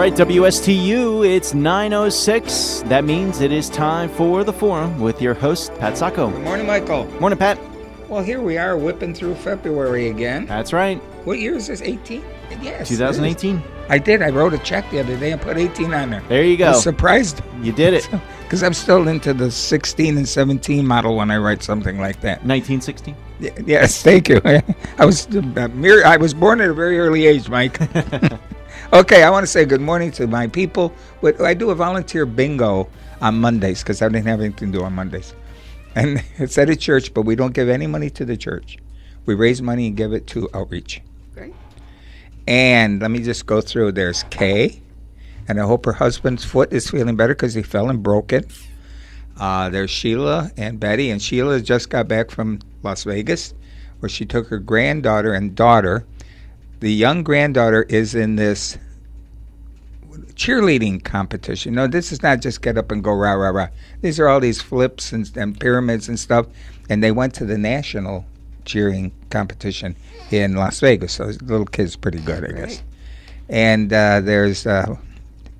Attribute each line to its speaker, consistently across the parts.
Speaker 1: right, WSTU, it's 9:06. That means it is time for The Forum with your host, Pat Sacco.
Speaker 2: Good morning, Michael.
Speaker 1: Morning, Pat.
Speaker 2: Well, here we are whipping through February again.
Speaker 1: That's right.
Speaker 2: What year is this, 18? Yes.
Speaker 1: 2018.
Speaker 2: I did. I wrote a check the other day and put 18 on there.
Speaker 1: There you go.
Speaker 2: I was surprised.
Speaker 1: You did it.
Speaker 2: Because I'm still into the 16 and 17 model when I write something like that.
Speaker 1: 1960?
Speaker 2: Yes, thank you. I was born at a very early age, Mike. Okay, I want to say good morning to my people. I do a volunteer bingo on Mondays because I didn't have anything to do on Mondays. And it's at a church, but we don't give any money to the church. We raise money and give it to outreach.
Speaker 3: Great.
Speaker 2: And let me just go through. There's Kay, and I hope her husband's foot is feeling better because he fell and broke it. There's Sheila and Betty, and Sheila just got back from Las Vegas, where she took her granddaughter and daughter. The young granddaughter is in this cheerleading competition. No, this is not just get up and go rah, rah, rah. These are all these flips and pyramids and stuff. And they went to the national cheering competition in Las Vegas. So the little kid's pretty good, I guess. And there's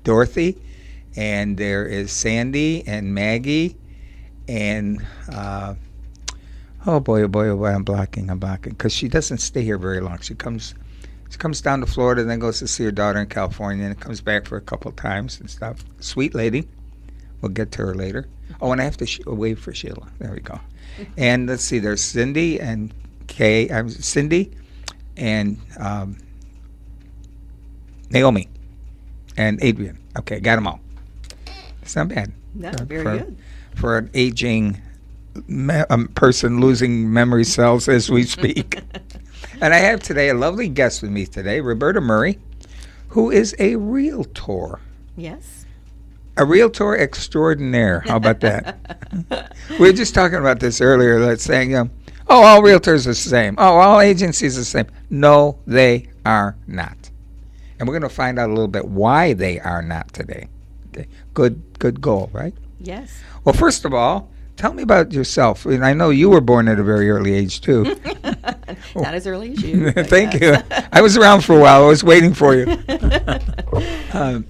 Speaker 2: Dorothy, and there is Sandy and Maggie, and oh boy, I'm blocking, because she doesn't stay here very long. She comes down to Florida, then goes to see her daughter in California, and comes back for a couple of times and stuff. Sweet lady. We'll get to her later. Oh, and I have to wave for Sheila. There we go. And let's see, there's Cindy and Kay. Cindy and Naomi and Adrian. Okay, got them all. It's not bad.
Speaker 3: No, very good.
Speaker 2: For an aging person losing memory cells as we speak. And I have today a lovely guest with me today, Roberta Murray, who is a realtor.
Speaker 3: Yes.
Speaker 2: A realtor extraordinaire. How about that? We were just talking about this earlier, like saying, all realtors are the same. Oh, all agencies are the same. No, they are not. And we're going to find out a little bit why they are not today. Okay. Good goal, right?
Speaker 3: Yes.
Speaker 2: Well, first of all, tell me about yourself. And I know you were born at a very early age, too.
Speaker 3: Not as early as you.
Speaker 2: Thank you. I was around for a while. I was waiting for you. All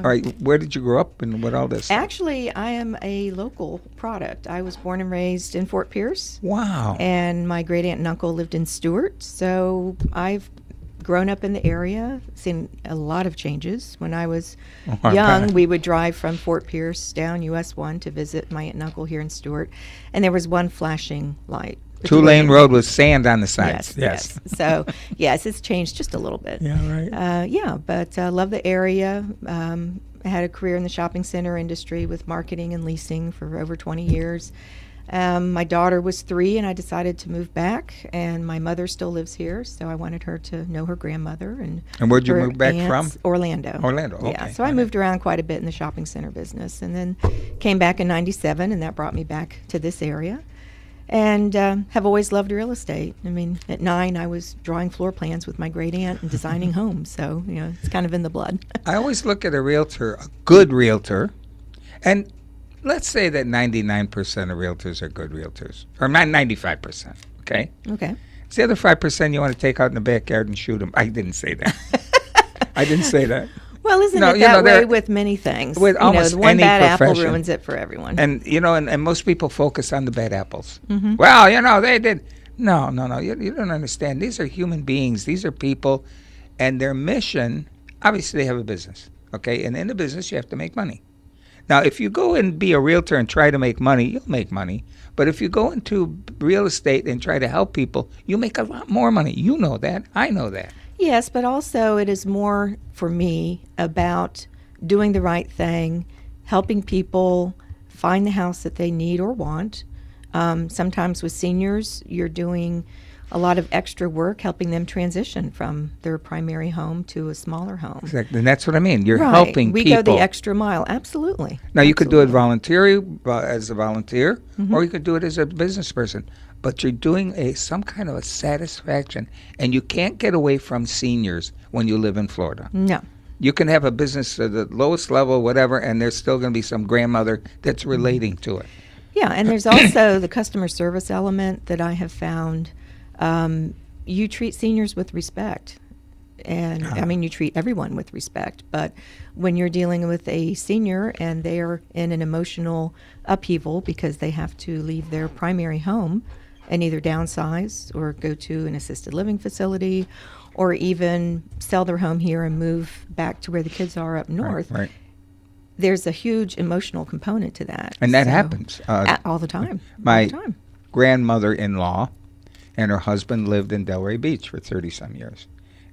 Speaker 2: right. Where did you grow up and what all this?
Speaker 3: Actually, I am a local product. I was born and raised in Fort Pierce.
Speaker 2: Wow.
Speaker 3: And my great aunt and uncle lived in Stewart. So I've grown up in the area, seen a lot of changes. When I was young, we would drive from Fort Pierce down US 1 to visit my aunt and uncle here in Stewart. And there was one flashing light.
Speaker 2: Two-lane road with sand on the sides.
Speaker 3: Yes. So, yes, it's changed just a little bit.
Speaker 2: Yeah, right.
Speaker 3: But I love the area. I had a career in the shopping center industry with marketing and leasing for over 20 years. My daughter was 3, and I decided to move back, and my mother still lives here, so I wanted her to know her grandmother. And
Speaker 2: where'd you move back from?
Speaker 3: Orlando.
Speaker 2: Orlando, okay.
Speaker 3: Yeah, so I moved around quite a bit in the shopping center business, and then came back in 97, and that brought me back to this area. And have always loved real estate. I mean, at 9, I was drawing floor plans with my great aunt and designing homes. So, it's kind of in the blood.
Speaker 2: I always look at a realtor, a good realtor, and let's say that 99% of realtors are good realtors, or not 95%, okay?
Speaker 3: Okay.
Speaker 2: It's the other 5% you want to take out in the backyard and shoot them. I didn't say that. I didn't say that.
Speaker 3: Well, isn't it that way with many things?
Speaker 2: With almost
Speaker 3: one
Speaker 2: any
Speaker 3: bad
Speaker 2: profession.
Speaker 3: apple ruins it for everyone.
Speaker 2: And, and most people focus on the bad apples.
Speaker 3: Mm-hmm.
Speaker 2: Well, they did. No. You don't understand. These are human beings. These are people. And their mission, obviously they have a business, okay? And in the business, you have to make money. Now, if you go and be a realtor and try to make money, you'll make money. But if you go into real estate and try to help people, you make a lot more money. You know that. I know that.
Speaker 3: Yes, but also it is more, for me, about doing the right thing, helping people find the house that they need or want. Sometimes with seniors, you're doing a lot of extra work helping them transition from their primary home to a smaller home.
Speaker 2: Exactly. And that's what I mean. You're
Speaker 3: right.
Speaker 2: helping
Speaker 3: we
Speaker 2: people.
Speaker 3: We go the extra mile. Absolutely.
Speaker 2: Now, you could do it as a volunteer,
Speaker 3: Mm-hmm.
Speaker 2: or you could do it as a business person. But you're doing some kind of a satisfaction, and you can't get away from seniors when you live in Florida.
Speaker 3: No.
Speaker 2: You can have a business at the lowest level, whatever, and there's still going to be some grandmother that's relating to it.
Speaker 3: Yeah, and there's also the customer service element that I have found. You treat seniors with respect. And I mean, you treat everyone with respect, but when you're dealing with a senior and they are in an emotional upheaval because they have to leave their primary home and either downsize or go to an assisted living facility or even sell their home here and move back to where the kids are up north,
Speaker 2: Right.
Speaker 3: there's a huge emotional component to that.
Speaker 2: And that
Speaker 3: So,
Speaker 2: happens.
Speaker 3: all the time.
Speaker 2: My
Speaker 3: all the time.
Speaker 2: grandmother-in-law and her husband lived in Delray Beach for 30-some years,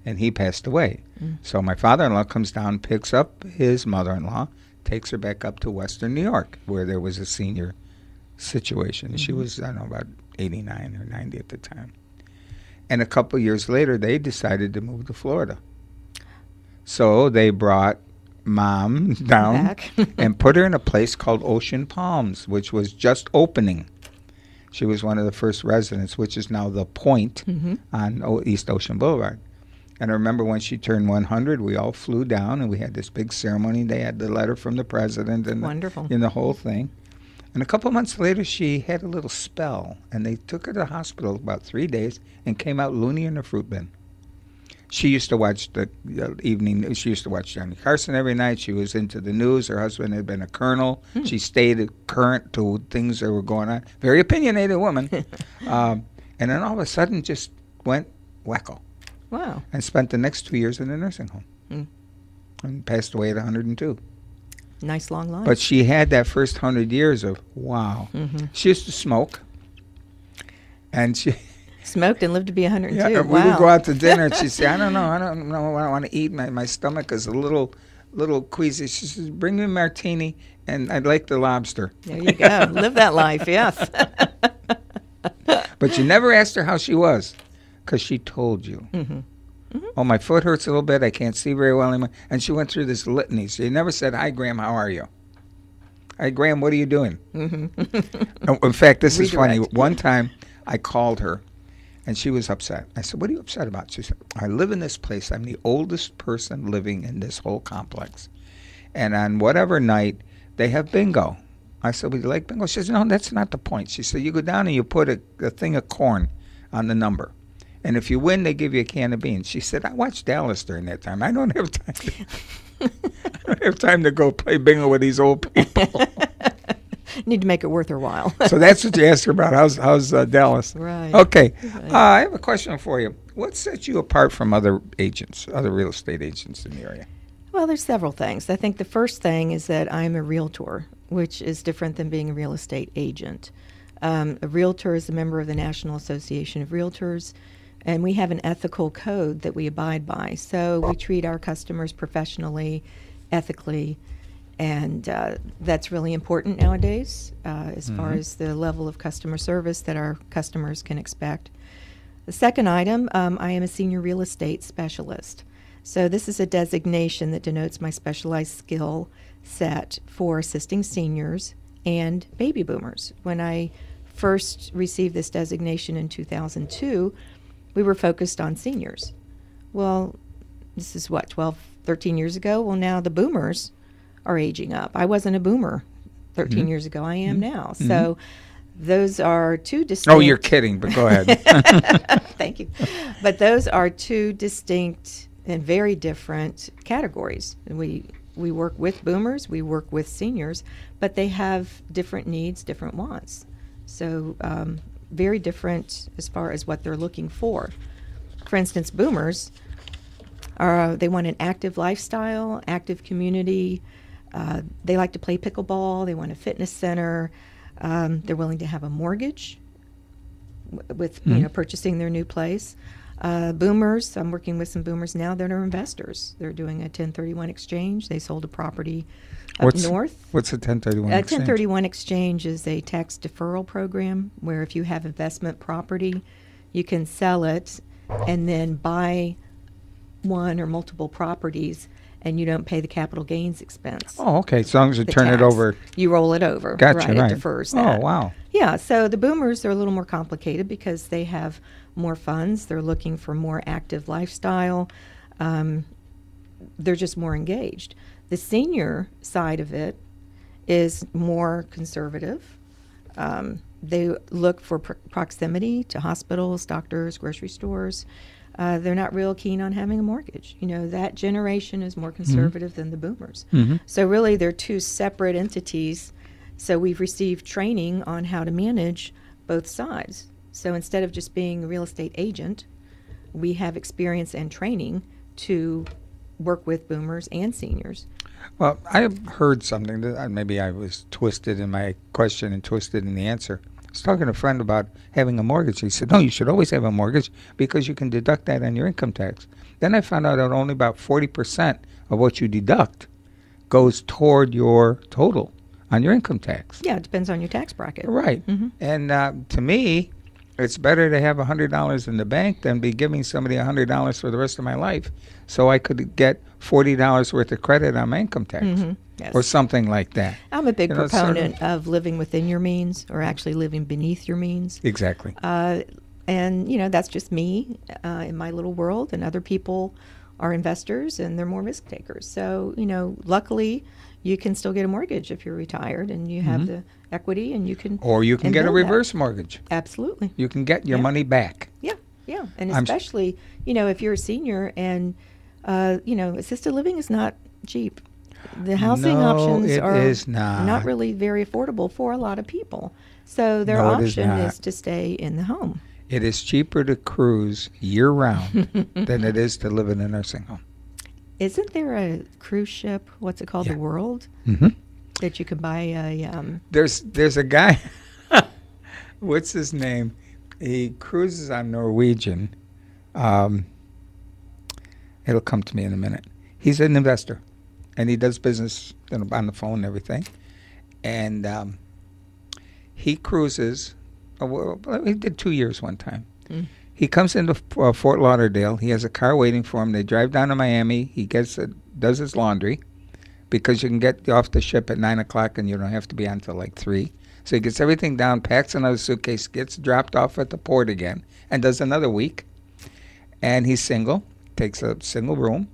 Speaker 2: and he passed away. So my father-in-law comes down, picks up his mother-in-law, takes her back up to Western New York, where there was a senior situation. She was, I don't know, about 89 or 90 at the time. And a couple years later, they decided to move to Florida. So they brought Mom down
Speaker 3: Back.
Speaker 2: and put her in a place called Ocean Palms, which was just opening. She was one of the first residents, which is now the Point on East Ocean Boulevard. And I remember when she turned 100, we all flew down and we had this big ceremony. They had the letter from the president and
Speaker 3: Wonderful.
Speaker 2: The whole thing. And a couple months later, she had a little spell, and they took her to the hospital about 3 days and came out loony in a fruit bin. She used to watch the evening news. She used to watch Johnny Carson every night. She was into the news. Her husband had been a colonel. She stayed current to things that were going on. Very opinionated woman. And then all of a sudden just went wacko
Speaker 3: Wow.
Speaker 2: and spent the next 2 years in a nursing home and passed away at 102.
Speaker 3: Nice long life.
Speaker 2: But she had that first 100 years of, wow. She used to smoke. And she...
Speaker 3: Smoked and lived to be 102.
Speaker 2: Yeah,
Speaker 3: wow.
Speaker 2: we would go out to dinner, and she'd say, I don't know what I want to eat. My stomach is a little queasy. She says, bring me a martini, and I'd like the lobster.
Speaker 3: There you go. Live that life, yes.
Speaker 2: But you never asked her how she was, because she told you. Oh, my foot hurts a little bit. I can't see very well anymore. And she went through this litany. So you never said, hi, Graham, how are you? Hi, Graham, what are you doing? In fact, this is funny.
Speaker 3: Redirect.
Speaker 2: One time, I called her. And she was upset. I said, what are you upset about? She said, I live in this place. I'm the oldest person living in this whole complex. And on whatever night, they have bingo. I said, would you like bingo? She says, no, that's not the point. She said, you go down and you put a thing of corn on the number. And if you win, they give you a can of beans. She said, I watched Dallas during that time. I don't have time to go play bingo with these old people.
Speaker 3: Need to make it worth her while.
Speaker 2: So that's what you asked her about. How's Dallas?
Speaker 3: Right.
Speaker 2: Okay.
Speaker 3: Right.
Speaker 2: I have a question for you. What sets you apart from other agents, other real estate agents in the area?
Speaker 3: Well, there's several things. I think the first thing is that I'm a realtor, which is different than being a real estate agent. A realtor is a member of the National Association of Realtors, and we have an ethical code that we abide by. So we treat our customers professionally, ethically, and that's really important nowadays as far as the level of customer service that our customers can expect. The second item, I am a senior real estate specialist. So this is a designation that denotes my specialized skill set for assisting seniors and baby boomers. When I first received this designation in 2002, we were focused on seniors. Well, this is what, 12, 13 years ago? Well, now the boomers are aging up. I wasn't a boomer 13 years ago. I am now. So those are two distinct...
Speaker 2: Oh, you're kidding, but go ahead.
Speaker 3: Thank you. But those are two distinct and very different categories. We work with boomers, we work with seniors, but they have different needs, different wants. So very different as far as what they're looking for. For instance, boomers, they want an active lifestyle, active community. They like to play pickleball. They want a fitness center. They're willing to have a mortgage with purchasing their new place. Boomers, I'm working with some boomers now that are investors. They're doing a 1031 exchange. They sold a property up north.
Speaker 2: What's a 1031
Speaker 3: A
Speaker 2: exchange?
Speaker 3: 1031 exchange is a tax deferral program where if you have investment property, you can sell it and then buy one or multiple properties, and you don't pay the capital gains expense.
Speaker 2: Oh, okay. As long as you
Speaker 3: the
Speaker 2: turn it
Speaker 3: tax.
Speaker 2: over.
Speaker 3: You roll it over.
Speaker 2: Gotcha, right.
Speaker 3: It defers that.
Speaker 2: Oh, wow.
Speaker 3: Yeah, so the boomers are a little more complicated because they have more funds. They're looking for more active lifestyle. They're just more engaged. The senior side of it is more conservative. They look for proximity to hospitals, doctors, grocery stores. they're not real keen on having a mortgage. That generation is more conservative than the boomers. So really, they're two separate entities. So we've received training on how to manage both sides. So instead of just being a real estate agent, we have experience and training to work with boomers and seniors.
Speaker 2: Well, I heard something that maybe I was twisted in my question and twisted in the answer. I was talking to a friend about having a mortgage. He said, no, you should always have a mortgage because you can deduct that on your income tax. Then I found out that only about 40% of what you deduct goes toward your total on your income tax.
Speaker 3: Yeah, it depends on your tax bracket.
Speaker 2: Right. And to me, it's better to have $100 in the bank than be giving somebody $100 for the rest of my life so I could get $40 worth of credit on my income tax
Speaker 3: Yes.
Speaker 2: or something like that.
Speaker 3: I'm a big
Speaker 2: You know, sort
Speaker 3: proponent of living within your means or actually living beneath your means.
Speaker 2: Exactly.
Speaker 3: And, that's just me in my little world, and other people are investors and they're more risk takers. So, luckily, you can still get a mortgage if you're retired and you have the equity and you can.
Speaker 2: Or you can
Speaker 3: and
Speaker 2: get a
Speaker 3: build that.
Speaker 2: reverse mortgage.
Speaker 3: Absolutely.
Speaker 2: You can get your
Speaker 3: Yeah.
Speaker 2: money back.
Speaker 3: Yeah. And
Speaker 2: I'm s-
Speaker 3: especially, if you're a senior and, assisted living is not cheap. The housing
Speaker 2: No,
Speaker 3: options
Speaker 2: it
Speaker 3: are
Speaker 2: is not.
Speaker 3: really very affordable for a lot of people. So their
Speaker 2: No, it is
Speaker 3: option
Speaker 2: not.
Speaker 3: is to stay in the home.
Speaker 2: It is cheaper to cruise year round than it is to live in a nursing home.
Speaker 3: Isn't there a cruise ship? What's it called?
Speaker 2: Yeah.
Speaker 3: The World,
Speaker 2: Mm-hmm.
Speaker 3: that you can buy a.
Speaker 2: There's a guy. What's his name? He cruises on Norwegian. It'll come to me in a minute. He's an investor, and he does business on the phone and everything. And he cruises. Well, he did 2 years one time. He comes into Fort Lauderdale. He has a car waiting for him. They drive down to Miami. He does his laundry, because you can get off the ship at 9 o'clock and you don't have to be on till like 3. So he gets everything down, packs another suitcase, gets dropped off at the port again, and does another week. And he's single, takes a single room,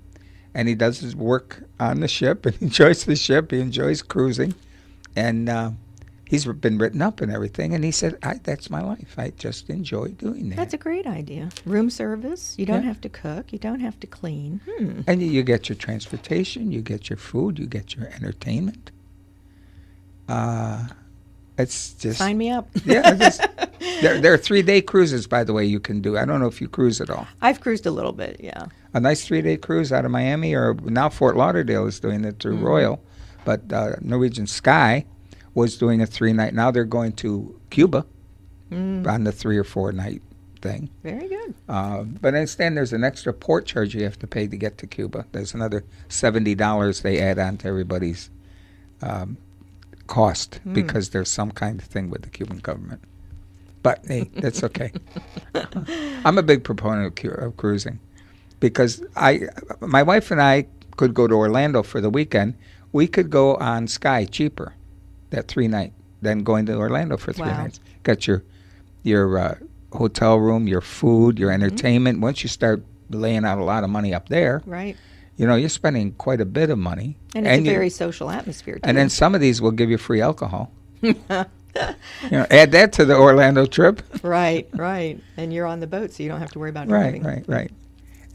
Speaker 2: and he does his work on the ship and enjoys the ship. He enjoys cruising. And he's been written up and everything. And he said, that's my life. I just enjoy doing that.
Speaker 3: That's a great idea. Room service. You don't
Speaker 2: Yeah.
Speaker 3: have to cook. You don't have to clean.
Speaker 2: And you get your transportation, you get your food, you get your entertainment. It's just
Speaker 3: Sign me up.
Speaker 2: yeah. There are 3-day cruises, by the way, you can do. I don't know if you cruise at all.
Speaker 3: I've cruised a little bit, yeah.
Speaker 2: A nice 3-day cruise out of Miami, or now Fort Lauderdale is doing it through Royal, but Norwegian Sky was doing a 3-night. Now they're going to Cuba on the 3 or 4 night thing.
Speaker 3: Very good.
Speaker 2: But I understand there's an extra port charge you have to pay to get to Cuba. There's another $70 they add on to everybody's cost because there's some kind of thing with the Cuban government. But hey, that's okay. I'm a big proponent of cruising because my wife and I could go to Orlando for the weekend. We could go on Sky cheaper, that 3-night, than going to Orlando for 3
Speaker 3: Wow.
Speaker 2: nights. Got your hotel room, your food, your entertainment. Once you start laying out a lot of money up there,
Speaker 3: Right.
Speaker 2: you're spending quite a bit of money.
Speaker 3: And it's a very social atmosphere, too.
Speaker 2: And then some of these will give you free alcohol. Add that to the Orlando trip.
Speaker 3: Right. And you're on the boat, so you don't have to worry about driving.
Speaker 2: Right.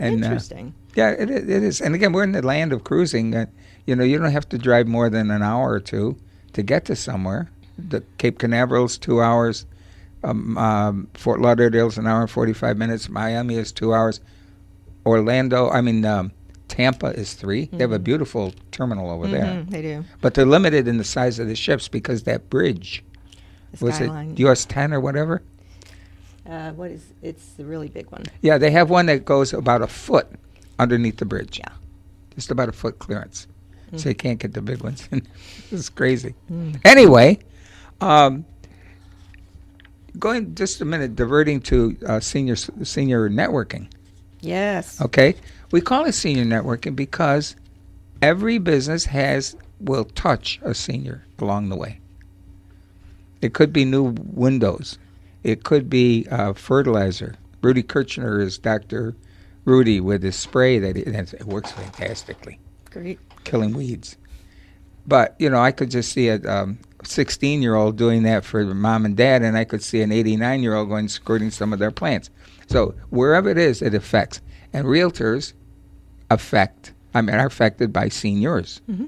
Speaker 2: And
Speaker 3: Interesting.
Speaker 2: yeah, it is. And again, we're in the land of cruising. You don't have to drive more than an hour or two to get to somewhere. The Cape Canaveral's 2 hours. Fort Lauderdale's an hour and 45 minutes. Miami is 2 hours. Tampa is 3. They have a beautiful terminal over there.
Speaker 3: They do.
Speaker 2: But they're limited in the size of the ships because that bridge,
Speaker 3: The
Speaker 2: was it
Speaker 3: skyline.
Speaker 2: US 10 or whatever?
Speaker 3: It's the really big one.
Speaker 2: Yeah, they have one that goes about a foot underneath the bridge.
Speaker 3: Yeah.
Speaker 2: Just about a foot clearance. So you can't get the big ones. It's crazy. Anyway, going just a minute, diverting to senior networking.
Speaker 3: Yes.
Speaker 2: Okay, we call it senior networking because every business will touch a senior along the way. It could be new windows. It could be fertilizer. Rudy Kirchner is Dr. Rudy with his spray it works fantastically,
Speaker 3: Great.
Speaker 2: killing weeds. But I could just see 16-year-old doing that for mom and dad, and I could see an 89-year-old going skirting some of their plants. So wherever it is, it affects. And realtors are affected by seniors.
Speaker 3: Mm-hmm.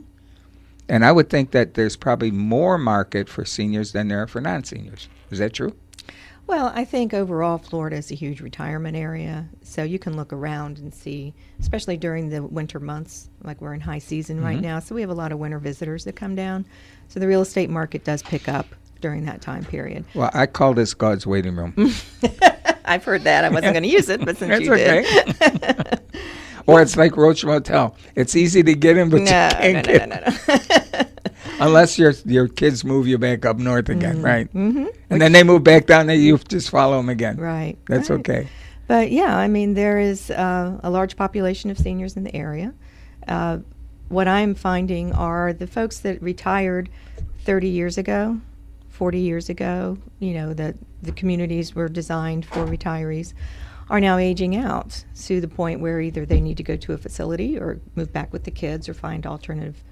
Speaker 2: And I would think that there's probably more market for seniors than there are for non-seniors. Is that true?
Speaker 3: Well, I think overall Florida is a huge retirement area, so you can look around and see, especially during the winter months, like we're in high season right now, so we have a lot of winter visitors that come down. So the real estate market does pick up during that time period.
Speaker 2: Well, I call this God's waiting room.
Speaker 3: I've heard that. I wasn't going to use it, but since
Speaker 2: That's
Speaker 3: you
Speaker 2: okay. Or it's like Roach Motel. It's easy to get in, but you can't get in.
Speaker 3: No.
Speaker 2: Unless your kids move you back up north again, right? Mm-hmm. And then they move back down there, you just follow them again.
Speaker 3: Right.
Speaker 2: That's
Speaker 3: right.
Speaker 2: okay.
Speaker 3: But yeah, I mean, there is a large population of seniors in the area. What I'm finding are the folks that retired 30 years ago, 40 years ago, you know, that the communities were designed for retirees, are now aging out to the point where either they need to go to a facility or move back with the kids or find alternative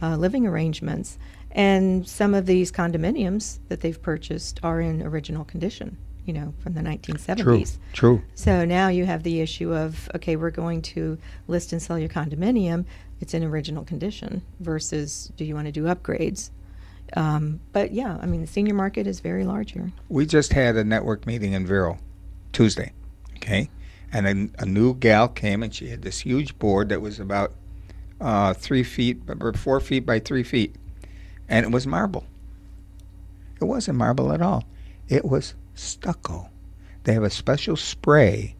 Speaker 3: living arrangements. And some of these condominiums that they've purchased are in original condition, you know, from the 1970s.
Speaker 2: True.
Speaker 3: So now you have the issue of, okay, we're going to list and sell your condominium. It's in original condition versus do you want to do upgrades? But yeah, I mean, the senior market is very large here.
Speaker 2: We just had a network meeting in Vero Tuesday, okay? And a new gal came, and she had this huge board that was about 3 feet, or 4 feet by 3 feet. And it was marble. It wasn't marble at all. It was stucco. They have a special spray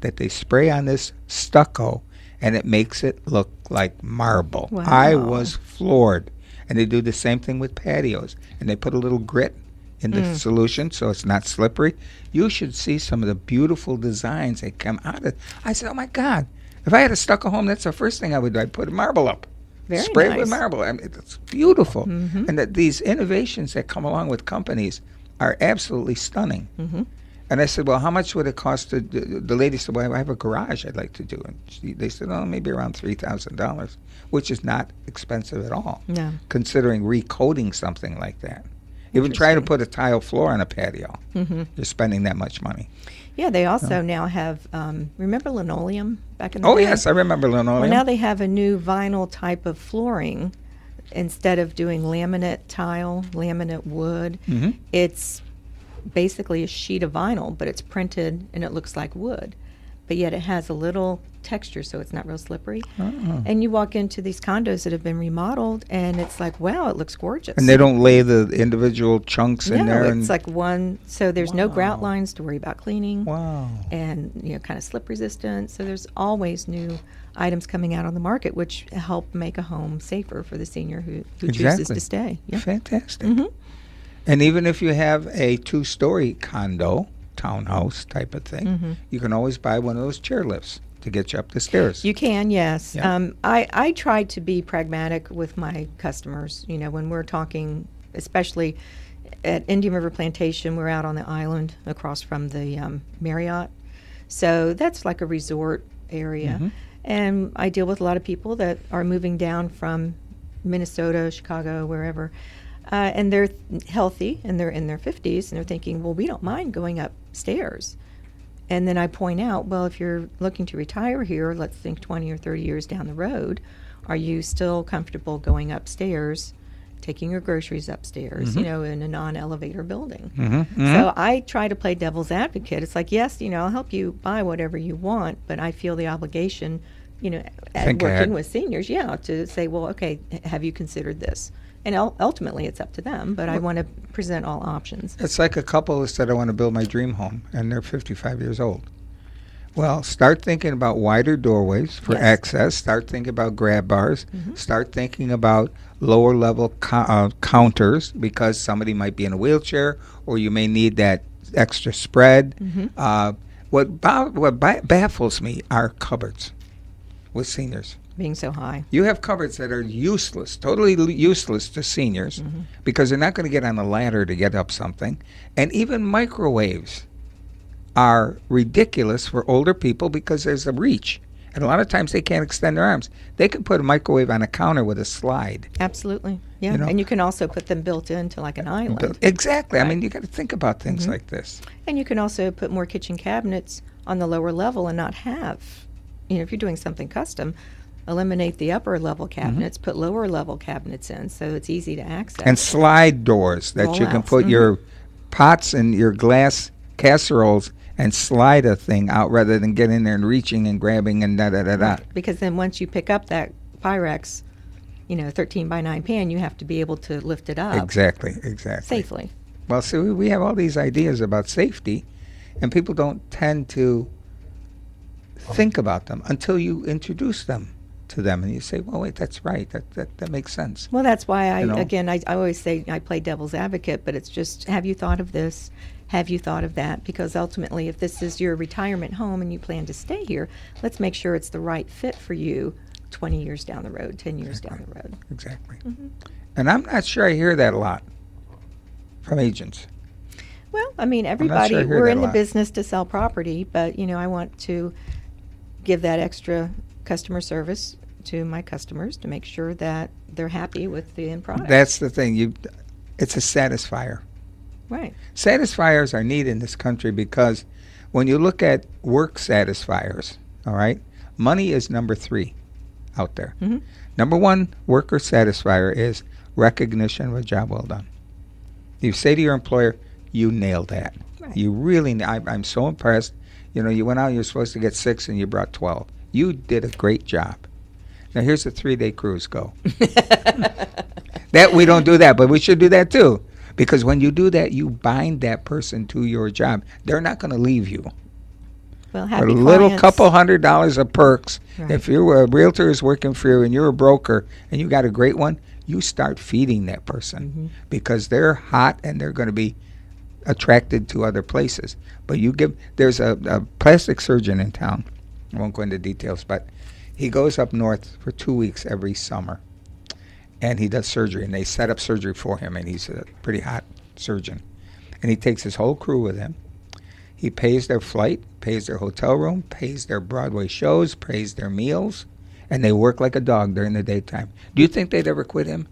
Speaker 2: that they spray on this stucco, and it makes it look like marble.
Speaker 3: Wow.
Speaker 2: I was floored. And they do the same thing with patios. And they put a little grit in the solution so it's not slippery. You should see some of the beautiful designs that come out of it. I said, oh, my God. If I had a stucco home, that's the first thing I would do. I'd put marble up.
Speaker 3: Very
Speaker 2: Spray
Speaker 3: nice.
Speaker 2: it with marble. I mean, it's beautiful. And that these innovations that come along with companies are absolutely stunning. And I said, well, how much would it cost to do? The lady said, well, I have a garage I'd like to do. And they said, oh, maybe around $3,000, which is not expensive at all,
Speaker 3: No.
Speaker 2: considering recoating something like that. Even trying to put a tile floor on a patio, you're spending that much money.
Speaker 3: Yeah, they also now have, remember linoleum back in the
Speaker 2: Oh,
Speaker 3: day?
Speaker 2: yes, I remember linoleum.
Speaker 3: Well, now they have a new vinyl type of flooring. Instead of doing laminate tile, laminate wood, it's basically a sheet of vinyl, but it's printed and it looks like wood. But yet it has a little texture, so it's not real slippery. And you walk into these condos that have been remodeled, and it's like, wow, it looks gorgeous.
Speaker 2: And they don't lay the individual chunks in there.
Speaker 3: No, it's like one, so there's no grout lines to worry about cleaning.
Speaker 2: Wow.
Speaker 3: And, you know, kind of slip resistant. So there's always new items coming out on the market which help make a home safer for the senior who chooses to stay. Yeah.
Speaker 2: Fantastic. And even if you have a 2-story condo, townhouse type of thing, you can always buy one of those chair lifts to get you up the stairs.
Speaker 3: You can, yes.
Speaker 2: Yeah.
Speaker 3: I try to be pragmatic with my customers. You know, when we're talking, especially at Indian River Plantation, we're out on the island across from the Marriott. So that's like a resort area. And I deal with a lot of people that are moving down from Minnesota, Chicago, wherever. And they're healthy and they're in their 50s and they're thinking, well, we don't mind going upstairs. And then I point out, well, if you're looking to retire here, let's think 20 or 30 years down the road, are you still comfortable going upstairs, taking your groceries upstairs, you know, in a non-elevator building? So I try to play devil's advocate. It's like, yes, you know, I'll help you buy whatever you want, but I feel the obligation, you know, at working with seniors, to say, well, okay, have you considered this? And ultimately, it's up to them, but I want to present all options.
Speaker 2: It's like a couple that said, I want to build my dream home, and they're 55 years old. Well, start thinking about wider doorways for access. Start thinking about grab bars. Start thinking about lower level counters because somebody might be in a wheelchair or you may need that extra spread. What baffles me are cupboards with seniors.
Speaker 3: Being so high.
Speaker 2: You have cupboards that are useless, totally useless to seniors because they're not going to get on a ladder to get up something. And even microwaves are ridiculous for older people because there's a reach. And a lot of times they can't extend their arms. They can put a microwave on a counter with a slide.
Speaker 3: Absolutely. Yeah.
Speaker 2: You know?
Speaker 3: And you can also put them built into like an island.
Speaker 2: Exactly.
Speaker 3: Right.
Speaker 2: I mean, you got to think about things like this.
Speaker 3: And you can also put more kitchen cabinets on the lower level and not have, if you're doing something custom, eliminate the upper level cabinets, put lower level cabinets in so it's easy to access.
Speaker 2: And slide doors that you can
Speaker 3: Rollouts.
Speaker 2: put your pots and your glass casseroles and slide a thing out rather than get in there and reaching and grabbing and da-da-da-da.
Speaker 3: Because then once you pick up that Pyrex, 13 by 9 pan, you have to be able to lift it up
Speaker 2: Exactly.
Speaker 3: safely.
Speaker 2: Well, see, we have all these ideas about safety, and people don't tend to think about them until you introduce them to them, and you say, well, wait, that's right. That makes sense.
Speaker 3: Well, that's why I
Speaker 2: know?
Speaker 3: always say I play devil's advocate, but it's just, have you thought of this? Have you thought of that? Because ultimately, if this is your retirement home and you plan to stay here, let's make sure it's the right fit for you 20 years down the road, 10 years down the road.
Speaker 2: Exactly. And I'm not sure I hear that a lot from agents.
Speaker 3: Well, I mean,
Speaker 2: sure I
Speaker 3: everybody,
Speaker 2: hear
Speaker 3: we're
Speaker 2: that
Speaker 3: in
Speaker 2: a
Speaker 3: the
Speaker 2: lot.
Speaker 3: business to sell property, but, I want to give that extra customer service to my customers to make sure that they're happy with the end product.
Speaker 2: That's the thing. It's a satisfier.
Speaker 3: Right.
Speaker 2: Satisfiers are needed in this country because when you look at work satisfiers, all right, money is number 3 out there. Number 1 worker satisfier is recognition of a job well done. You say to your employer, you nailed that.
Speaker 3: Right.
Speaker 2: You really, I'm so impressed. You went out, you're supposed to get 6 and you brought 12. You did a great job. Now here's the 3-day cruise, go. That we don't do that, but we should do that too. Because when you do that, you bind that person to your job. They're not going to leave you.
Speaker 3: Well,
Speaker 2: A
Speaker 3: happy
Speaker 2: little
Speaker 3: clients.
Speaker 2: couple $100 of perks.
Speaker 3: Right.
Speaker 2: If you're a realtor is working for you and you're a broker and you got a great one, you start feeding that person because they're hot and they're going to be attracted to other places. But there's a plastic surgeon in town. I won't go into details, but he goes up north for 2 weeks every summer. And he does surgery, and they set up surgery for him, and he's a pretty hot surgeon. And he takes his whole crew with him. He pays their flight, pays their hotel room, pays their Broadway shows, pays their meals, and they work like a dog during the daytime. Do you think they'd ever quit him?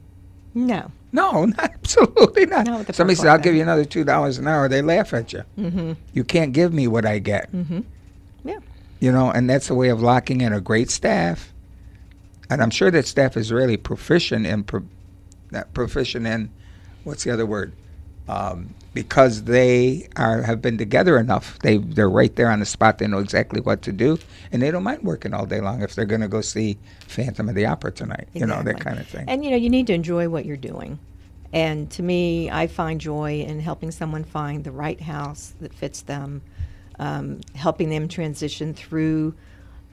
Speaker 3: No.
Speaker 2: No, absolutely not.
Speaker 3: Not with a
Speaker 2: Somebody
Speaker 3: perk
Speaker 2: says, I'll
Speaker 3: like
Speaker 2: give
Speaker 3: that.
Speaker 2: you another $2 an hour. They laugh at you. You can't give me what I get.
Speaker 3: Yeah.
Speaker 2: And that's a way of locking in a great staff. And I'm sure that staff is really proficient in, what's the other word? Because they have been together enough. They're right there on the spot. They know exactly what to do. And they don't mind working all day long if they're going to go see Phantom of the Opera tonight. That
Speaker 3: Exactly.
Speaker 2: kind of thing.
Speaker 3: And you need to enjoy what you're doing. And to me, I find joy in helping someone find the right house that fits them, helping them transition through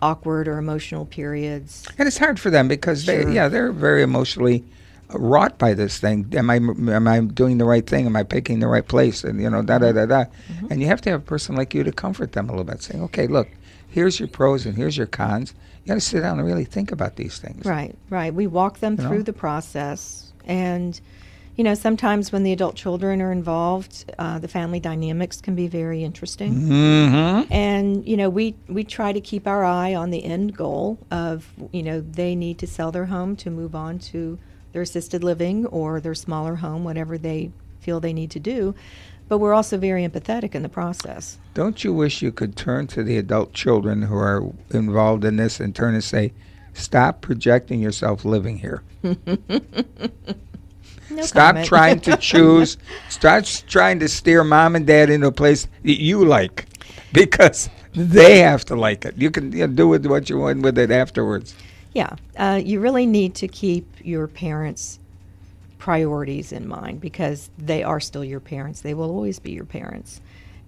Speaker 3: awkward or emotional periods.
Speaker 2: And it's hard for them because
Speaker 3: Sure.
Speaker 2: they're very emotionally wrought by this thing. Am I doing the right thing? Am I picking the right place? And da. And you have to have a person like you to comfort them a little bit, saying, okay, look, here's your pros and here's your cons. You got to sit down and really think about these things.
Speaker 3: Right. We walk them
Speaker 2: You
Speaker 3: through
Speaker 2: know?
Speaker 3: the process. And, sometimes when the adult children are involved, the family dynamics can be very interesting.
Speaker 2: Mm-hmm.
Speaker 3: And we try to keep our eye on the end goal of they need to sell their home to move on to their assisted living or their smaller home, whatever they feel they need to do. But we're also very empathetic in the process.
Speaker 2: Don't you wish you could turn to the adult children who are involved in this and turn and say, stop projecting yourself living here.
Speaker 3: No
Speaker 2: Stop
Speaker 3: comment.
Speaker 2: trying to choose. Stop trying to steer mom and dad into a place that you like, because they have to like it. You can do with what you want with it afterwards.
Speaker 3: Yeah, you really need to keep your parents' priorities in mind because they are still your parents. They will always be your parents.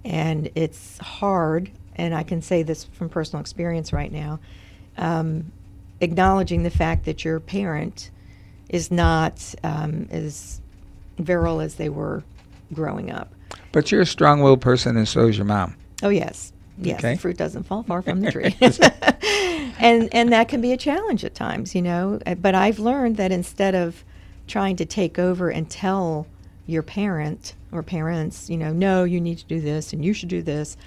Speaker 3: And it's hard, and I can say this from personal experience right now, acknowledging the fact that your parent is not as virile as they were growing up.
Speaker 2: But you're a strong-willed person, and so is your mom.
Speaker 3: Oh, yes. Yes,
Speaker 2: Okay.
Speaker 3: the fruit doesn't fall far from the tree. and that can be a challenge at times, But I've learned that instead of trying to take over and tell your parent or parents, no, you need to do this and you should do this,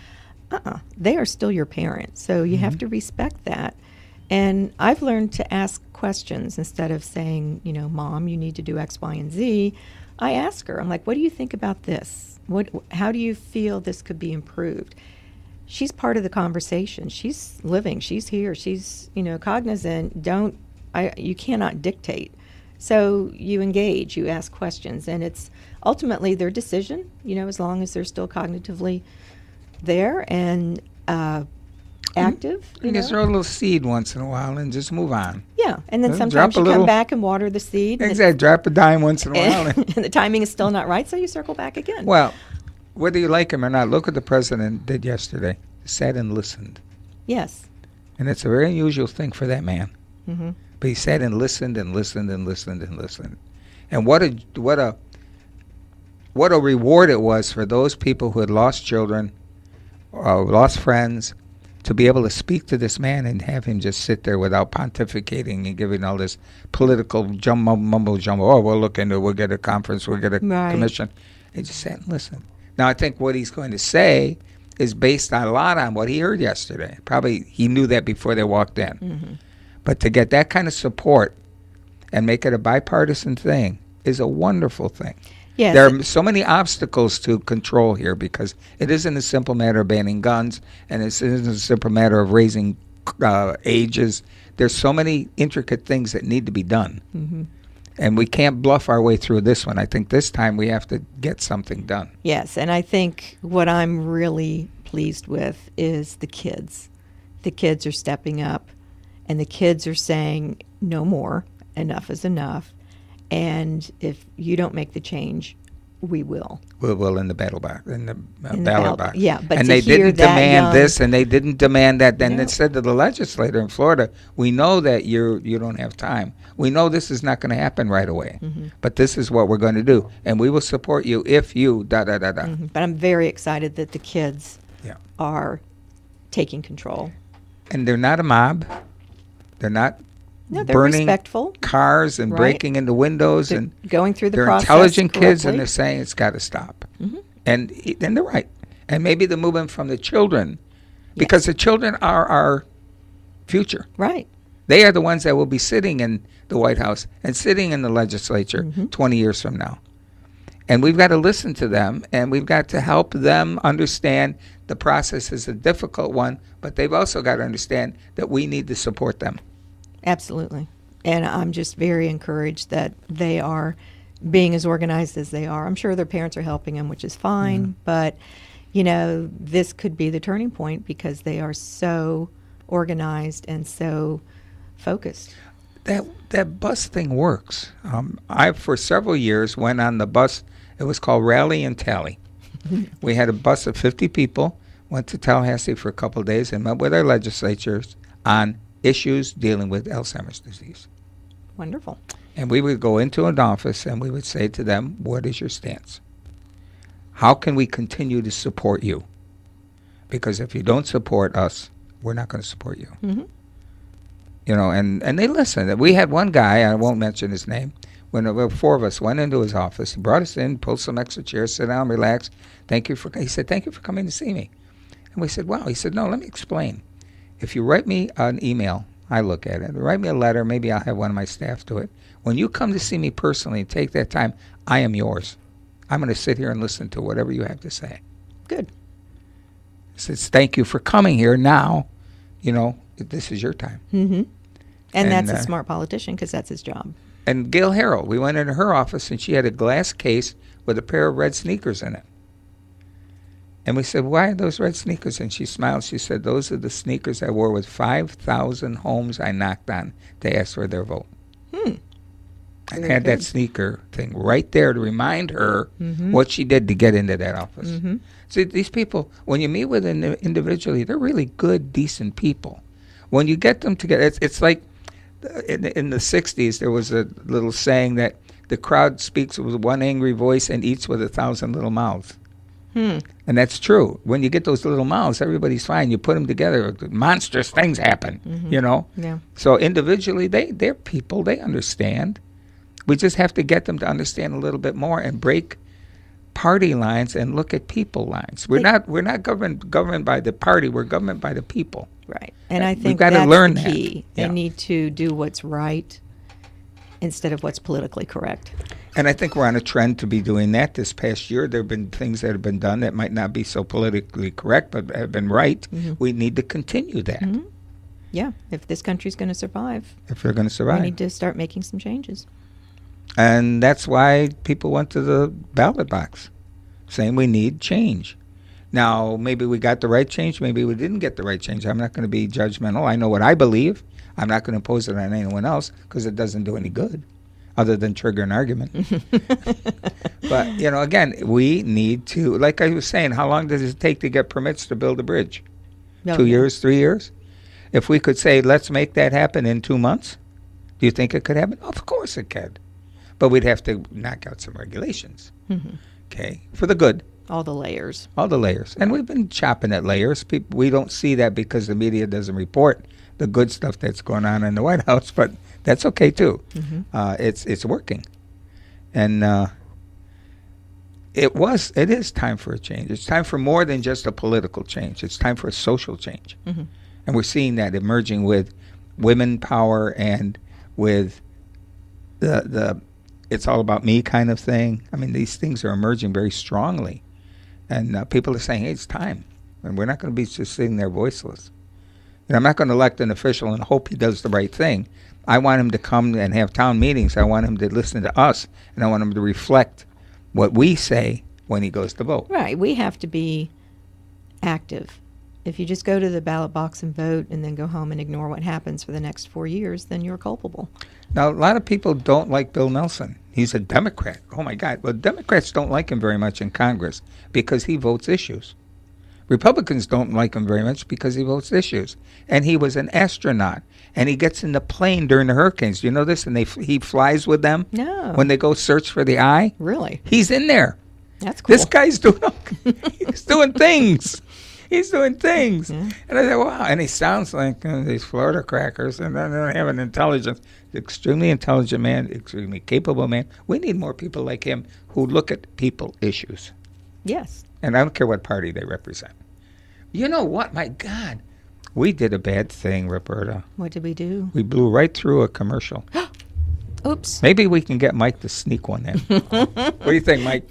Speaker 3: they are still your parents. So you have to respect that And I've learned to ask questions instead of saying, Mom, you need to do X, Y, and Z. I ask her, I'm like, what do you think about this? How do you feel this could be improved? She's part of the conversation. She's living. She's here. She's, cognizant. You cannot dictate. So you engage, you ask questions, and it's ultimately their decision, as long as they're still cognitively there and active.
Speaker 2: You just throw a little seed once in a while and just move on.
Speaker 3: Yeah, and then
Speaker 2: Drop
Speaker 3: sometimes
Speaker 2: a
Speaker 3: you
Speaker 2: little-
Speaker 3: come back and water the seed.
Speaker 2: Exactly. Drop a dime once in a while.
Speaker 3: And the timing is still not right, so you circle back again.
Speaker 2: Well, whether you like him or not, look what the president did yesterday. He sat and listened.
Speaker 3: Yes.
Speaker 2: And it's a very unusual thing for that man.
Speaker 3: Mm-hmm.
Speaker 2: But he sat and listened and listened and listened and listened. And what a reward it was for those people who had lost children, lost friends, to be able to speak to this man and have him just sit there without pontificating and giving all this political mumbo jumbo. Oh, we'll look into it. We'll get a conference. We'll get a
Speaker 3: Right.
Speaker 2: commission. He just sat and listened. Now, I think what he's going to say is based a lot on what he heard yesterday. Probably he knew that before they walked in.
Speaker 3: Mm-hmm.
Speaker 2: But to get that kind of support and make it a bipartisan thing is a wonderful thing.
Speaker 3: Yes.
Speaker 2: There are so many obstacles to control here because it isn't a simple matter of banning guns, and it isn't a simple matter of raising ages. There's so many intricate things that need to be done.
Speaker 3: Mm-hmm.
Speaker 2: And we can't bluff our way through this one. I think this time we have to get something done.
Speaker 3: Yes, and I think what I'm really pleased with is the kids. The kids are stepping up, and the kids are saying, no more, enough is enough. And if you don't make the change, we will.
Speaker 2: We'll in the battle box, in the
Speaker 3: In the
Speaker 2: ballot box.
Speaker 3: yeah, but
Speaker 2: and
Speaker 3: to
Speaker 2: they
Speaker 3: hear
Speaker 2: didn't
Speaker 3: that
Speaker 2: demand
Speaker 3: young-
Speaker 2: this, and they didn't demand that. Then
Speaker 3: No.
Speaker 2: it said to the legislator in Florida, "We know that you don't have time. We know this is not going to happen right away,
Speaker 3: Mm-hmm.
Speaker 2: but this is what we're going to do, and we will support you if you da da da da."
Speaker 3: Mhm. But I'm very excited that the kids
Speaker 2: Yeah.
Speaker 3: are taking control.
Speaker 2: And they're not a mob. They're not
Speaker 3: No, they're
Speaker 2: burning
Speaker 3: respectful,
Speaker 2: cars and
Speaker 3: Right.
Speaker 2: breaking into windows,
Speaker 3: they're
Speaker 2: and
Speaker 3: going through the
Speaker 2: they're
Speaker 3: process
Speaker 2: intelligent kids, and
Speaker 3: correctly.
Speaker 2: they're saying it's got to stop.
Speaker 3: Mhm.
Speaker 2: And they're right. And maybe the movement from the children, because the children are our future.
Speaker 3: Right.
Speaker 2: They are the ones that will be sitting in the White House and sitting in the legislature
Speaker 3: Mhm.
Speaker 2: 20 years from now. And we've got to listen to them, and we've got to help them understand the process is a difficult one, but they've also got to understand that we need to support them.
Speaker 3: Absolutely. And I'm just very encouraged that they are being as organized as they are. I'm sure their parents are helping them, which is fine. But, this could be the turning point because they are so organized and so focused.
Speaker 2: That bus thing works. I, for several years, went on the bus. It was called Rally and Tally. We had a bus of 50 people, went to Tallahassee for a couple of days and met with our legislatures on issues dealing with Alzheimer's disease.
Speaker 3: Wonderful.
Speaker 2: And we would go into an office and we would say to them, what is your stance? How can we continue to support you? Because if you don't support us, we're not going to support you.
Speaker 3: Mm-hmm.
Speaker 2: And they listened. We had one guy, I won't mention his name, when the four of us went into his office. He brought us in, pulled some extra chairs, sit down, relax. He said, thank you for coming to see me. And we said, wow. He said, no, let me explain. If you write me an email, I look at it. Write me a letter, maybe I'll have one of my staff do it. When you come to see me personally, take that time, I am yours. I'm going to sit here and listen to whatever you have to say.
Speaker 3: Good.
Speaker 2: He says, thank you for coming here. Now, this is your time.
Speaker 3: Mm-hmm. And that's a
Speaker 2: And,
Speaker 3: smart politician because that's his job.
Speaker 2: And Gail Harrell, we went into her office and she had a glass case with a pair of red sneakers in it. And we said, why are those red sneakers? And she smiled. She said, those are the sneakers I wore with 5,000 homes I knocked on to ask for their vote. I
Speaker 3: Very
Speaker 2: had
Speaker 3: good.
Speaker 2: that sneaker thing right there to remind her
Speaker 3: Mhm.
Speaker 2: what she did to get into that office.
Speaker 3: Mhm.
Speaker 2: See, these people, when you meet with them individually, they're really good, decent people. When you get them together, it's like in the 60s, there was a little saying that the crowd speaks with one angry voice and eats with 1,000 little mouths.
Speaker 3: Hmm.
Speaker 2: And that's true. When you get those little mouths, everybody's fine. You put them together, monstrous things happen,
Speaker 3: Yeah.
Speaker 2: So individually, they're people. They understand. We just have to get them to understand a little bit more and break party lines and look at people lines. We're not governed by the party. We're governed by the people.
Speaker 3: Right. And I
Speaker 2: We've
Speaker 3: think
Speaker 2: gotta
Speaker 3: that's
Speaker 2: learn
Speaker 3: the
Speaker 2: that.
Speaker 3: key.
Speaker 2: Yeah.
Speaker 3: They need to do what's right instead of what's politically correct.
Speaker 2: And I think we're on a trend to be doing that. This past year, there have been things that have been done that might not be so politically correct, but have been right. We need to continue that
Speaker 3: Yeah. If this country's going to survive,
Speaker 2: if we're going to
Speaker 3: we
Speaker 2: survive.
Speaker 3: need to start making some changes.
Speaker 2: And that's why people went to the ballot box, saying we need change. Now, maybe we got the right change, maybe we didn't get the right change. I'm not going to be judgmental. I know what I believe. I'm not going to impose it on anyone else because it doesn't do any good other than trigger an argument. But, again, we need to, like I was saying, how long does it take to get permits to build a bridge?
Speaker 3: Oh,
Speaker 2: 2
Speaker 3: yeah.
Speaker 2: years, 3 years? If we could say, let's make that happen in 2 months, do you think it could happen? Of course it could. But we'd have to knock out some regulations, okay, for the good,
Speaker 3: All the layers.
Speaker 2: all the layers. And we've been chopping at layers. We don't see that because the media doesn't report the good stuff that's going on in the White House, but that's okay too. It's working. And it is time for a change. It's time for more than just a political change. It's time for a social change. And we're seeing that emerging with women power and with the it's all about me kind of thing. I mean, these things are emerging very strongly. And people are saying, hey, it's time. And we're not going to be just sitting there voiceless. And I'm not going to elect an official and hope he does the right thing. I want him to come and have town meetings. I want him to listen to us. And I want him to reflect what we say when he goes to vote.
Speaker 3: Right. We have to be active. If you just go to the ballot box and vote and then go home and ignore what happens for the next 4 years, then you're culpable.
Speaker 2: Now, a lot of people don't like Bill Nelson. He's a Democrat. Oh, my God. Well, Democrats don't like him very much in Congress because he votes issues. Republicans don't like him very much because he votes issues. And he was an astronaut. And he gets in the plane during the hurricanes. Do you know this? And he flies with them
Speaker 3: No.
Speaker 2: when they go search for the eye.
Speaker 3: Really?
Speaker 2: He's in there.
Speaker 3: That's cool.
Speaker 2: This guy's doing he's doing things. He's doing things.
Speaker 3: Yeah.
Speaker 2: And I said, wow. And he sounds like these Florida crackers. And then they have an intelligence. Extremely intelligent man, extremely capable man. We need more people like him who look at people issues.
Speaker 3: Yes.
Speaker 2: And I don't care what party they represent. You know what? My God. We did a bad thing, Roberta.
Speaker 3: What did we do?
Speaker 2: We blew right through a commercial.
Speaker 3: Oops.
Speaker 2: Maybe we can get Mike to sneak one in. What do you think, Mike?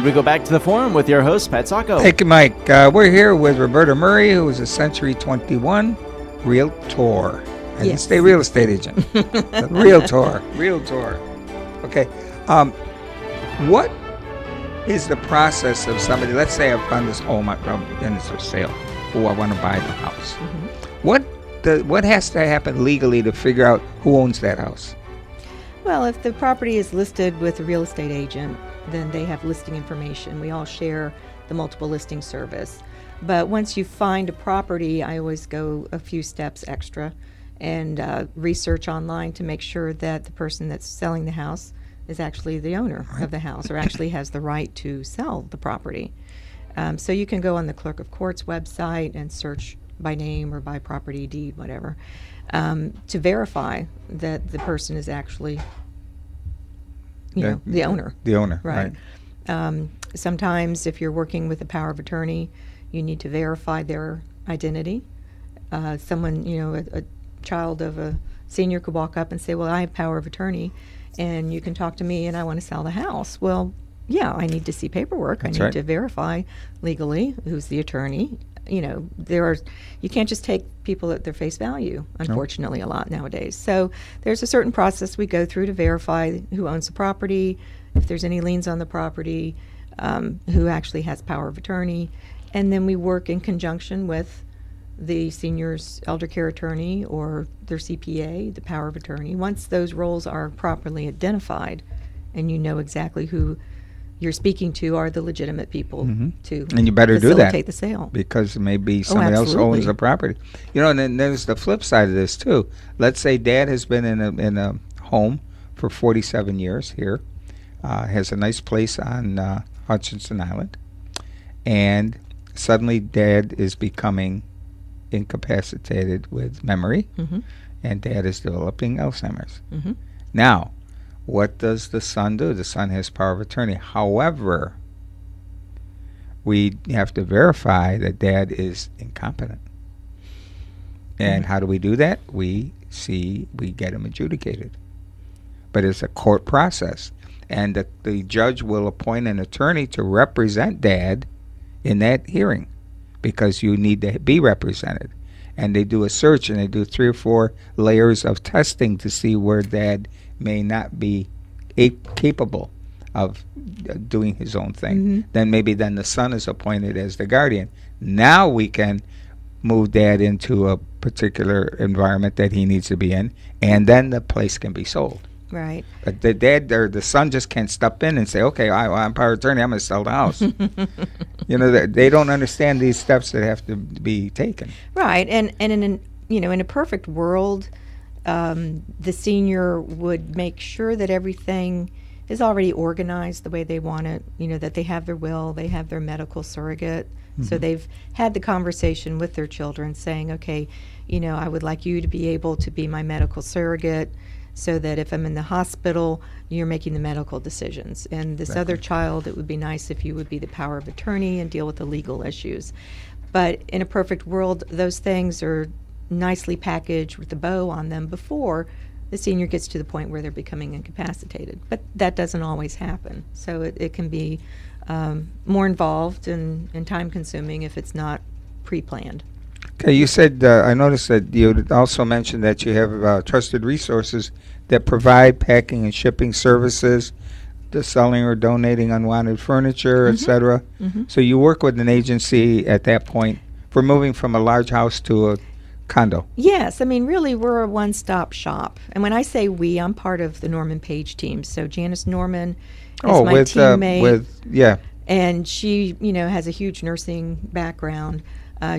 Speaker 1: we go back to the forum with your host, Pat Sacco.
Speaker 2: Thank you, Mike. We're here with Roberta Murray, who is a Century 21 realtor. I didn't say real estate agent. Realtor. Okay. What is the process of somebody, let's say I've found this home and it's for sale, or I want to buy the house. What has to happen legally to figure out who owns that house?
Speaker 3: Well, if the property is listed with a real estate agent, then they have listing information. We all share the multiple listing service. But once you find a property, I always go a few steps extra and research online to make sure that the person that's selling the house is actually the owner of the house or actually has the right to sell the property. So you can go on the Clerk of Court's website and search by name or by property deed, whatever, to verify that the person is actually, the owner.
Speaker 2: The owner,
Speaker 3: Right. Sometimes if you're working with a power of attorney, you need to verify their identity. Someone, a child of a senior could walk up and say, well, I have power of attorney, and you can talk to me and I want to sell the house. Well, yeah, I need to see paperwork.
Speaker 2: That's
Speaker 3: I need
Speaker 2: right.
Speaker 3: to verify legally who's the attorney. You can't just take people at their face value, unfortunately, a lot nowadays. So there's a certain process we go through to verify who owns the property, if there's any liens on the property, who actually has power of attorney, and then we work in conjunction with the senior's elder care attorney or their CPA, the power of attorney. Once those roles are properly identified and you know exactly who you're speaking to are the legitimate people to
Speaker 2: And you better do that.
Speaker 3: facilitate the sale.
Speaker 2: Because maybe somebody else owns
Speaker 3: absolutely.
Speaker 2: the property. And then there's the flip side of this too. Let's say Dad has been in a home for 47 years here, has a nice place on Hutchinson Island, and suddenly Dad is becoming incapacitated with memory, and Dad is developing Alzheimer's. Now, what does the son do? The son has power of attorney. However, we have to verify that Dad is incompetent. And how do we do that? We get him adjudicated. But it's a court process. And the judge will appoint an attorney to represent Dad in that hearing, because you need to be represented. And they do a search, and they do 3 or 4 layers of testing to see where Dad may not be capable of doing his own thing. Then the son is appointed as the guardian. Now we can move Dad into a particular environment that he needs to be in, and then the place can be sold.
Speaker 3: Right.
Speaker 2: But the dad or the son just can't step in and say, okay, I'm power of attorney, I'm going to sell the house. They don't understand these steps that have to be taken.
Speaker 3: Right. And in a perfect world, the senior would make sure that everything is already organized the way they want it, that they have their will, they have their medical surrogate. So they've had the conversation with their children saying, okay, I would like you to be able to be my medical surrogate, so that if I'm in the hospital, you're making the medical decisions. And this other child, it would be nice if you would be the power of attorney and deal with the legal issues. But in a perfect world, those things are nicely packaged with a bow on them before the senior gets to the point where they're becoming incapacitated. But that doesn't always happen. So it can be more involved and time-consuming if it's not pre-planned.
Speaker 2: Okay, you said, I noticed that you also mentioned that you have trusted resources that provide packing and shipping services, the selling or donating unwanted furniture, etc. So you work with an agency at that point for moving from a large house to a condo.
Speaker 3: Yes, really we're a one-stop shop. And when I say we, I'm part of the Norman Page team. So Janice Norman is my teammate. And she, has a huge nursing background.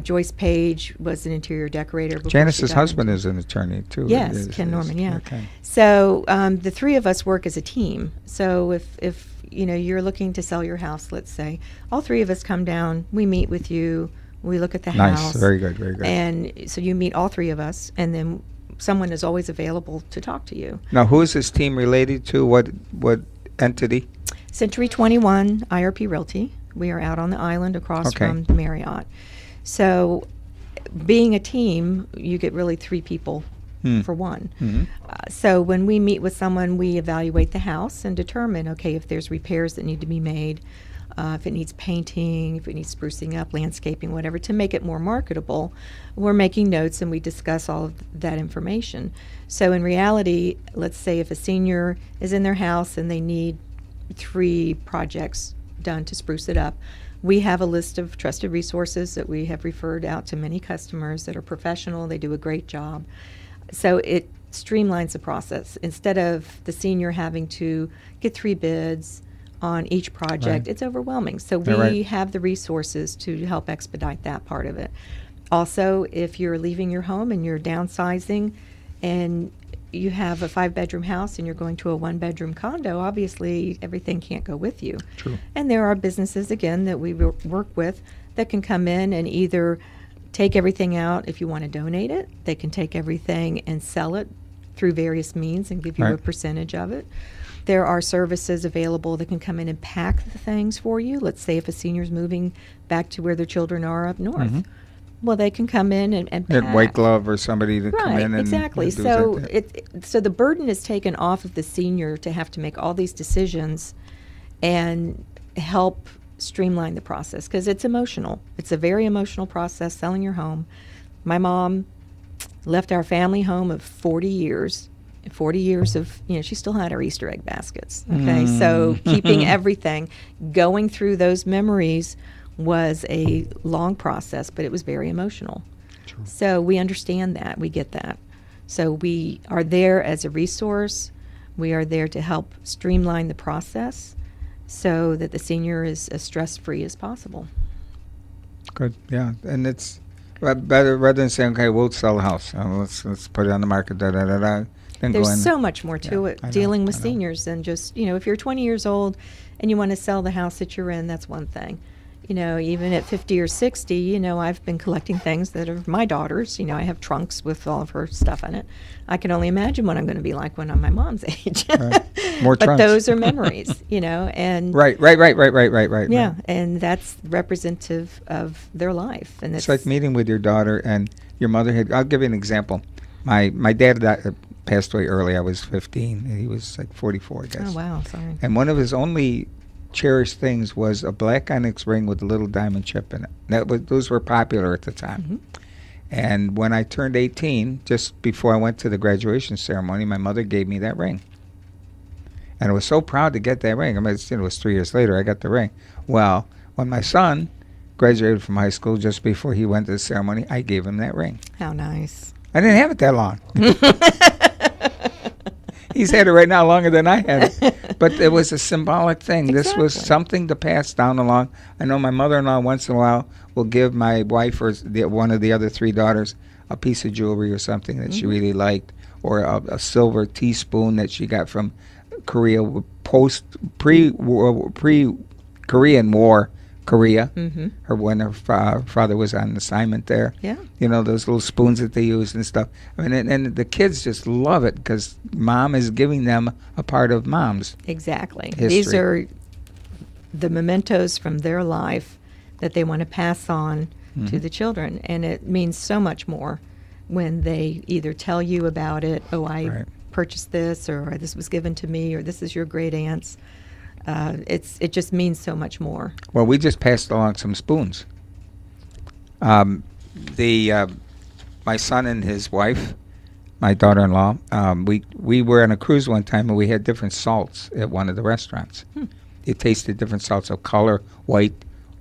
Speaker 3: Joyce Page was an interior decorator.
Speaker 2: Janice's husband is an attorney, too.
Speaker 3: Yes, Ken Norman, yeah.
Speaker 2: Okay.
Speaker 3: So the 3 of us work as a team. So if you're looking to sell your house, let's say, all 3 of us come down, we meet with you, we look at the house.
Speaker 2: Nice, very good, very good.
Speaker 3: And so you meet all 3 of us, and then someone is always available to talk to you.
Speaker 2: Now, who is this team related to? What entity?
Speaker 3: Century 21 IRP Realty. We are out on the island across from the Marriott. So being a team, you get really 3 people for one. So when we meet with someone, we evaluate the house and determine, okay, if there's repairs that need to be made, if it needs painting, if it needs sprucing up, landscaping, whatever, to make it more marketable. We're making notes and we discuss all of that information. So in reality, let's say if a senior is in their house and they need 3 projects done to spruce it up, we have a list of trusted resources that we have referred out to many customers that are professional. They do a great job. So it streamlines the process. Instead of the senior having to get 3 bids on each project, it's overwhelming. So we have the resources to help expedite that part of it. Also, if you're leaving your home and you're downsizing and you have a 5-bedroom house and you're going to a 1-bedroom condo, obviously everything can't go with you.
Speaker 2: True.
Speaker 3: And there are businesses, again, that we work with that can come in and either take everything out if you want to donate it. They can take everything and sell it through various means and give you a percentage of it. There are services available that can come in and pack the things for you. Let's say if a senior's moving back to where their children are up north. Well, they can come in and pack.
Speaker 2: Get White Glove or somebody to come in and
Speaker 3: exactly.
Speaker 2: do
Speaker 3: So
Speaker 2: that.
Speaker 3: so the burden is taken off of the senior to have to make all these decisions and help streamline the process, because it's emotional. It's a very emotional process, selling your home. My mom left our family home of 40 years of, she still had her Easter egg baskets. Okay, so keeping everything, going through those memories was a long process, but it was very emotional.
Speaker 2: True.
Speaker 3: So we understand that. We get that. So we are there as a resource. We are there to help streamline the process so that the senior is as stress-free as possible.
Speaker 2: Good, yeah. And it's better rather than saying, okay, we'll sell the house. Let's put it on the market, Then
Speaker 3: There's so much more to it dealing with seniors than just, if you're 20 years old and you want to sell the house that you're in, that's one thing. Even at 50 or 60, I've been collecting things that are my daughter's. I have trunks with all of her stuff in it. I can only imagine what I'm going to be like when I'm my mom's age.
Speaker 2: More
Speaker 3: but
Speaker 2: trunks.
Speaker 3: Those are memories, and
Speaker 2: Right.
Speaker 3: Yeah, and that's representative of their life. And
Speaker 2: it's like meeting with your daughter and your mother I'll give you an example. My dad passed away early. I was 15. And he was like 44, I guess.
Speaker 3: Oh, wow, sorry.
Speaker 2: And one of his only cherished things was a black onyx ring with a little diamond chip in it. Those were popular at the time. And when I turned 18, just before I went to the graduation ceremony, my mother gave me that ring. And I was so proud to get that ring. I mean, it was 3 years later I got the ring. Well, when my son graduated from high school, just before he went to the ceremony, I gave him that ring.
Speaker 3: How nice.
Speaker 2: I didn't have it that long. He's had it right now longer than I had it. But it was a symbolic thing. This was something to pass down along. I know my mother-in-law once in a while will give my wife or one of the other 3 daughters a piece of jewelry or something that she really liked, or a silver teaspoon that she got from Korea, pre-Korean War Korea, when her father was on assignment there.
Speaker 3: Yeah.
Speaker 2: Those little spoons that they use and stuff. I mean, and the kids just love it because mom is giving them a part of mom's
Speaker 3: exactly
Speaker 2: history.
Speaker 3: These are the mementos from their life that they want to pass on to the children, and it means so much more when they either tell you about it. Oh, I purchased this, or this was given to me, or this is your great aunt's. It just means so much more.
Speaker 2: Well, we just passed along some spoons. My son and his wife, my daughter-in-law, we were on a cruise one time and we had different salts at one of the restaurants. You tasted different salts of color: white,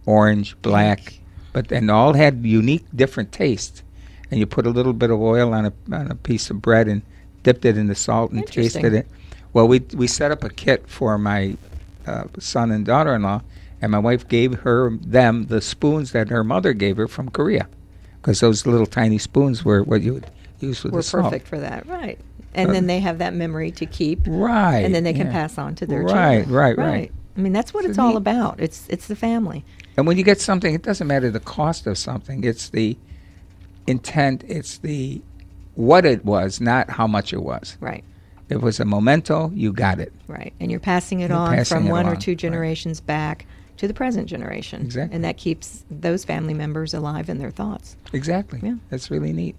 Speaker 2: orange, black, and all had unique, different tastes. And you put a little bit of oil on a piece of bread and dipped it in the salt and tasted it. Well, we set up a kit for my son and daughter-in-law, and my wife gave them the spoons that her mother gave her from Korea, because those little tiny spoons were what you would use with the salt.
Speaker 3: Were perfect for that, right? And then they have that memory to keep,
Speaker 2: right?
Speaker 3: And then they can pass on to their children,
Speaker 2: right.
Speaker 3: I mean, that's what it's all about. It's the family.
Speaker 2: And when you get something, it doesn't matter the cost of something. It's the intent. It's the what it was, not how much it was.
Speaker 3: Right.
Speaker 2: It was a memento, you got it.
Speaker 3: Right. And you're passing it on from one or two generations back to the present generation.
Speaker 2: Exactly.
Speaker 3: And that keeps those family members alive in their thoughts.
Speaker 2: Exactly.
Speaker 3: Yeah.
Speaker 2: That's really neat.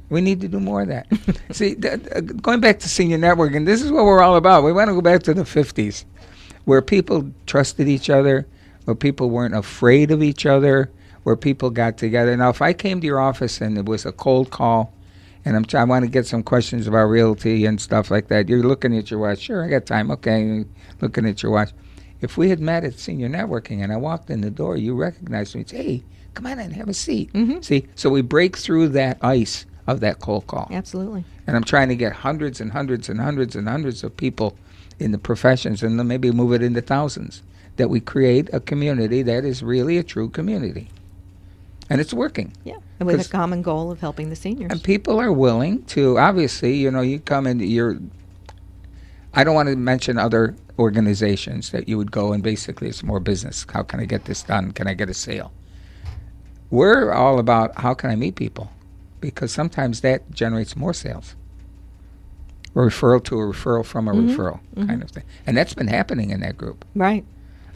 Speaker 2: We need to do more of that. See, going back to senior networking, this is what we're all about. We want to go back to the 50s, where people trusted each other, where people weren't afraid of each other, where people got together. Now, if I came to your office and it was a cold call, and I want to get some questions about realty and stuff like that, you're looking at your watch. Sure, I got time. Okay, looking at your watch. If we had met at senior networking and I walked in the door, you recognized me and say, hey, come on in, have a seat.
Speaker 3: Mm-hmm.
Speaker 2: See, so we break through that ice of that cold call.
Speaker 3: Absolutely.
Speaker 2: And I'm trying to get hundreds and hundreds and hundreds and hundreds of people in the professions, and then maybe move it into thousands, that we create a community that is really a true community. And it's working.
Speaker 3: Yeah. And with
Speaker 2: 'Cause-
Speaker 3: a common goal of helping the seniors.
Speaker 2: And people are willing to, obviously, you come in, I don't want to mention other organizations that you would go and basically it's more business. How can I get this done? Can I get a sale? We're all about how can I meet people? Because sometimes that generates more sales. A referral to a referral from a referral kind of thing. And that's been happening in that group.
Speaker 3: Right.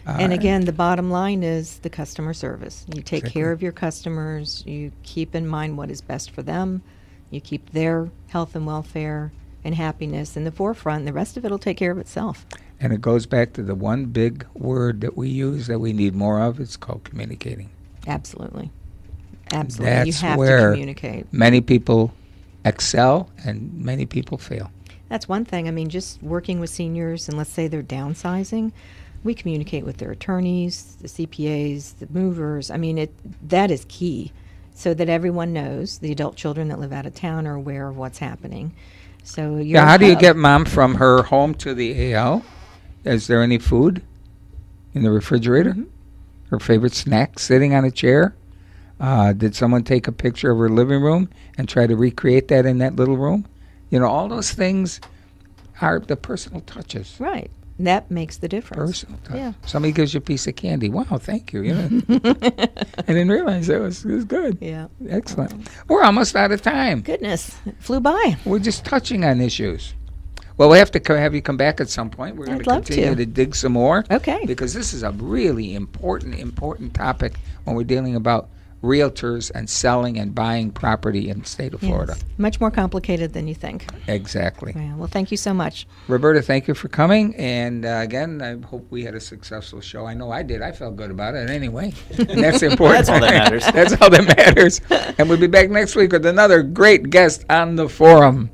Speaker 3: And
Speaker 2: Uh,
Speaker 3: again, the bottom line is the customer service. You take
Speaker 2: Exactly.
Speaker 3: care of your customers. You keep in mind what is best for them. You keep their health and welfare and happiness in the forefront. The rest of it will take care of itself.
Speaker 2: And it goes back to the one big word that we use that we need more of. It's called communicating.
Speaker 3: Absolutely. Absolutely. You
Speaker 2: That's
Speaker 3: have
Speaker 2: where
Speaker 3: to communicate.
Speaker 2: many people excel and many people fail.
Speaker 3: That's one thing. I mean, just working with seniors, and let's say they're downsizing, we communicate with their attorneys, the CPAs, the movers. I mean, that is key, so that everyone knows. The adult children that live out of town are aware of what's happening. So
Speaker 2: Yeah, how do you get mom from her home to the AL? Is there any food in the refrigerator? Her favorite snack sitting on a chair? Did someone take a picture of her living room and try to recreate that in that little room? All those things are the personal touches.
Speaker 3: right? That makes the difference.
Speaker 2: Personal touch.
Speaker 3: Yeah.
Speaker 2: Somebody gives you a piece of candy. Wow, thank you. I didn't realize it was good.
Speaker 3: Yeah.
Speaker 2: Excellent. We're almost out of time.
Speaker 3: Goodness, it flew by.
Speaker 2: We're just touching on issues. Well, we have to have you come back at some point. We're going
Speaker 3: I'd
Speaker 2: to
Speaker 3: love
Speaker 2: continue
Speaker 3: to.
Speaker 2: to dig some more.
Speaker 3: Okay.
Speaker 2: Because this is a really important topic when we're dealing about realtors and selling and buying property in the state of Florida.
Speaker 3: Yes. Much more complicated than you think.
Speaker 2: Exactly.
Speaker 3: Yeah. Well, thank you so much.
Speaker 2: Roberta, thank you for coming. And again, I hope we had a successful show. I know I did. I felt good about it anyway. And that's important.
Speaker 1: That's all that matters.
Speaker 2: That's all that matters. And we'll be back next week with another great guest on the forum.